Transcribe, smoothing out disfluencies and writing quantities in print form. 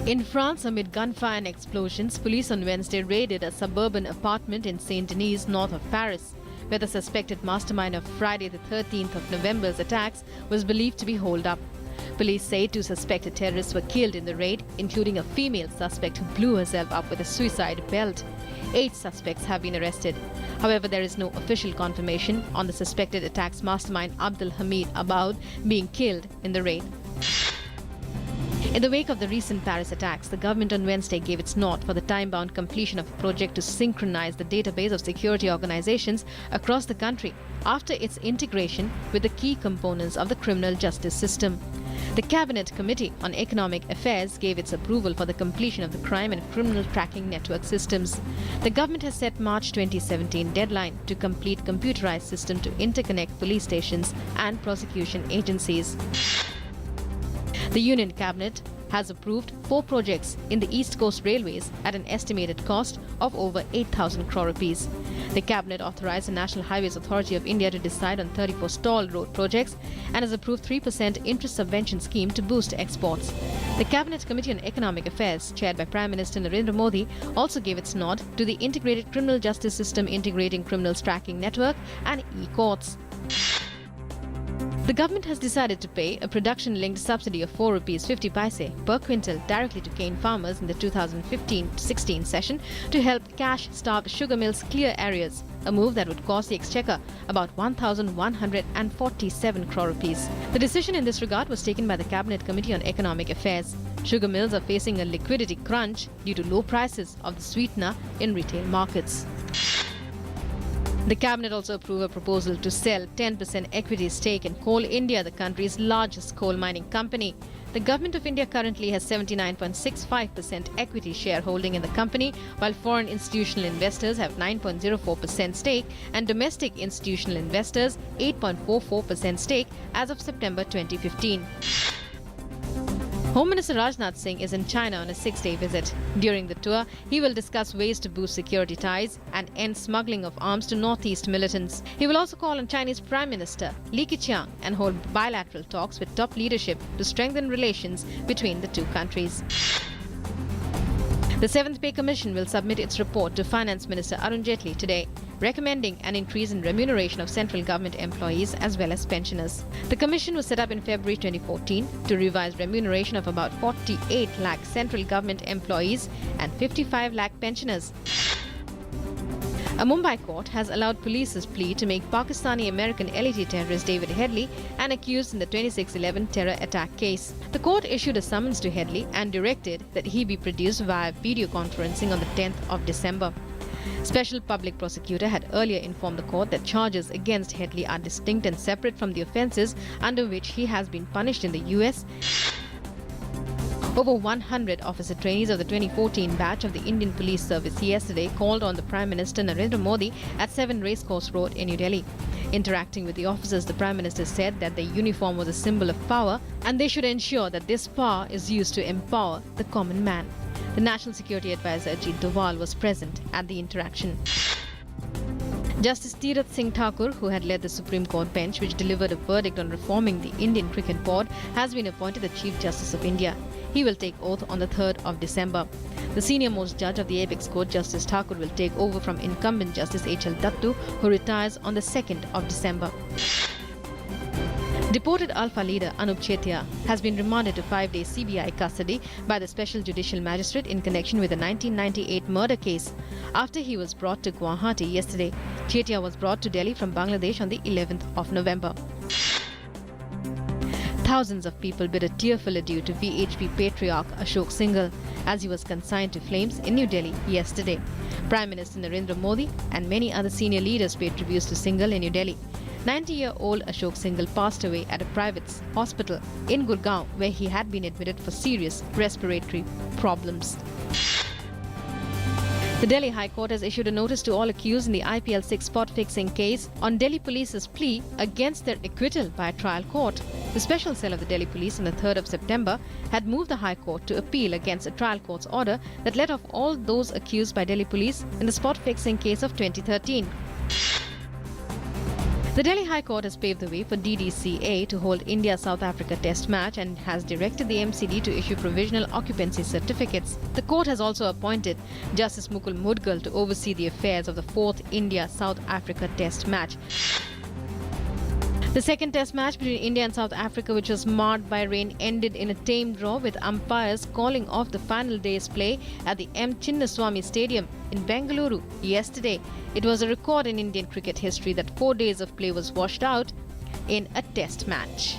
In France, amid gunfire and explosions, police on Wednesday raided a suburban apartment in Saint-Denis, north of Paris, where the suspected mastermind of Friday the 13th of November's attacks was believed to be holed up. Police say 2 suspected terrorists were killed in the raid, including a female suspect who blew herself up with a suicide belt. 8 suspects have been arrested. However, there is no official confirmation on the suspected attacks mastermind Abdel Hamid Aboud being killed in the raid. In the wake of the recent Paris attacks, the government on Wednesday gave its nod for the time-bound completion of a project to synchronize the database of security organizations across the country after its integration with the key components of the criminal justice system. The Cabinet Committee on Economic Affairs gave its approval for the completion of the crime and criminal tracking network systems. The government has set March 2017 deadline to complete computerized system to interconnect police stations and prosecution agencies. The Union Cabinet has approved 4 projects in the East Coast Railways at an estimated cost of over 8,000 crore rupees. The Cabinet authorized the National Highways Authority of India to decide on 34 stall road projects and has approved 3% interest subvention scheme to boost exports. The Cabinet Committee on Economic Affairs, chaired by Prime Minister Narendra Modi, also gave its nod to the Integrated Criminal Justice System integrating criminals tracking network and e-courts. The government has decided to pay a production-linked subsidy of 4 rupees 50 paise per quintal directly to cane farmers in the 2015-16 session to help cash-starved sugar mills clear areas, a move that would cost the exchequer about 1,147 crore rupees. The decision in this regard was taken by the Cabinet Committee on Economic Affairs. Sugar mills are facing a liquidity crunch due to low prices of the sweetener in retail markets. The Cabinet also approved a proposal to sell 10% equity stake in Coal India, the country's largest coal mining company. The Government of India currently has 79.65% equity shareholding in the company, while foreign institutional investors have 9.04% stake and domestic institutional investors 8.44% stake as of September 2015. Home Minister Rajnath Singh is in China on a 6-day visit. During the tour, he will discuss ways to boost security ties and end smuggling of arms to northeast militants. He will also call on Chinese Prime Minister Li Keqiang and hold bilateral talks with top leadership to strengthen relations between the two countries. The 7th Pay Commission will submit its report to Finance Minister Arun Jaitley today, recommending an increase in remuneration of central government employees as well as pensioners. The commission was set up in February 2014 to revise remuneration of about 48 lakh central government employees and 55 lakh pensioners. A Mumbai court has allowed police's plea to make Pakistani-American elite terrorist David Headley an accused in the 26/11 terror attack case. The court issued a summons to Headley and directed that he be produced via video conferencing on the 10th of December. Special Public Prosecutor had earlier informed the court that charges against Headley are distinct and separate from the offences under which he has been punished in the US. Over 100 officer trainees of the 2014 batch of the Indian Police Service yesterday called on the Prime Minister Narendra Modi at 7 Racecourse Road in New Delhi. Interacting with the officers, the Prime Minister said that their uniform was a symbol of power and they should ensure that this power is used to empower the common man. The National Security Advisor Ajit Doval was present at the interaction. Justice Tirath Singh Thakur, who had led the Supreme Court bench which delivered a verdict on reforming the Indian Cricket Board, has been appointed the Chief Justice of India. He will take oath on the 3rd of December. The senior-most judge of the Apex Court, Justice Thakur, will take over from incumbent Justice H.L. Dattu, who retires on the 2nd of December. Deported Alpha leader Anup Chetia has been remanded to 5-day CBI custody by the Special Judicial Magistrate in connection with the 1998 murder case. After he was brought to Guwahati yesterday, Chetia was brought to Delhi from Bangladesh on the 11th of November. Thousands of people bid a tearful adieu to VHP patriarch Ashok Singhal as he was consigned to flames in New Delhi yesterday. Prime Minister Narendra Modi and many other senior leaders paid tributes to Singhal in New Delhi. 90-year-old Ashok Singhal passed away at a private hospital in Gurgaon, where he had been admitted for serious respiratory problems. The Delhi High Court has issued a notice to all accused in the IPL 6 spot fixing case on Delhi Police's plea against their acquittal by a trial court. The special cell of the Delhi Police on the 3rd of September had moved the High Court to appeal against a trial court's order that let off all those accused by Delhi Police in the spot fixing case of 2013. The Delhi High Court has paved the way for DDCA to hold India-South Africa Test match and has directed the MCD to issue provisional occupancy certificates. The court has also appointed Justice Mukul Mudgal to oversee the affairs of the fourth India-South Africa Test match. The second test match between India and South Africa, which was marred by rain, ended in a tame draw with umpires calling off the final day's play at the M. Chinnaswamy Stadium in Bengaluru yesterday. It was a record in Indian cricket history that 4 days of play was washed out in a test match.